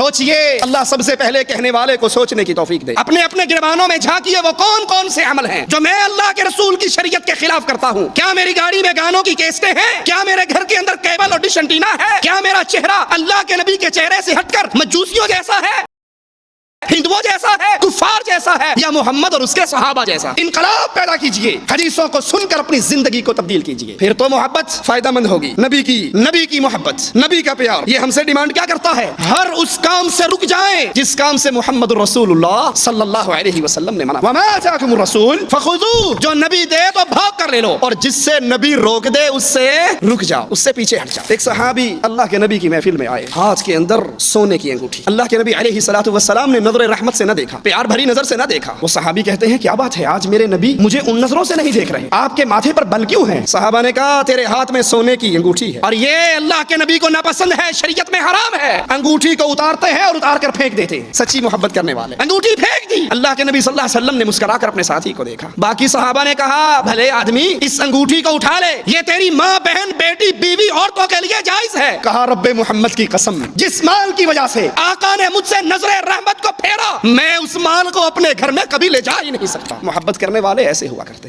سوچئے، اللہ سب سے پہلے کہنے والے کو سوچنے کی توفیق دے. اپنے اپنے گریبانوں میں جھانکیے وہ کون کون سے عمل ہیں جو میں اللہ کے رسول کی شریعت کے خلاف کرتا ہوں. کیا میری گاڑی میں گانوں کی کیسٹیں ہیں؟ کیا میرے گھر کے اندر کیبل اور ڈش انٹینا ہے؟ کیا میرا چہرہ اللہ کے نبی کے چہرے سے ہٹ کر مجوسیوں جیسا ہے، ہندوؤں جیسا ہے، کفار جیسا ہے، یا محمد اور اس کے صحابہ جیسا؟ انقلاب پیدا کیجئے، حدیثوں کو سن کر اپنی زندگی کو تبدیل کیجئے، پھر تو محبت فائدہ مند ہوگی. نبی کی محبت، نبی کا پیار، یہ ہم سے ڈیمانڈ کیا کرتا ہے؟ ہر اس کام سے رک جائیں جس کام سے محمد رسول اللہ صلی اللہ علیہ وسلم نے منع. وما آتاکم الرسول فخذوہ، جو نبی دے تو بھاگ کر لے لو، اور جس سے نبی روک دے اس سے رک جاؤ، اس سے پیچھے ہٹ جاؤ. ایک صحابی اللہ کے نبی کی محفل میں آئے، ہاتھ کے اندر سونے کی انگوٹھی. اللہ کے نبی علیہ الصلوۃ والسلام نے نظر رحمت سے نہ دیکھا، پیار بھری نظر سے نہ دیکھا. وہ صحابی کہتے ہیں کیا بات ہے، آج میرے نبی مجھے ان نظروں سے نہیں دیکھ رہے، آپ کے ماتھے پر بل کیوں ہے؟ صحابہ نے کہا تیرے ہاتھ میں سونے کی انگوٹھی ہے اور یہ اللہ کے نبی کو ناپسند ہے، شریعت میں حرام ہے. انگوٹھی کو اتارتے ہیں اور اتار کر پھینک دیتے ہیں. سچی محبت کرنے والے انگوٹھی پھینک دی. اللہ کے نبی صلی اللہ علیہ وسلم نے مسکرا کر اپنے ساتھی کو دیکھا. باقی صحابہ نے کہا بھلے آدمی اس انگوٹھی کو اٹھا لے، یہ تیری ماں، بہن، بیٹی، بیوی، عورتوں کے لیے جائز ہے. کہا رب محمد کی قسم، جس مال کی وجہ سے آقا نے مجھ سے نظر رحمت کو پھیرا، میں اس مال کو اپنے گھر میں کبھی لے جا ہی نہیں سکتا. محبت کرنے والے ایسے ہوا کرتے ہیں.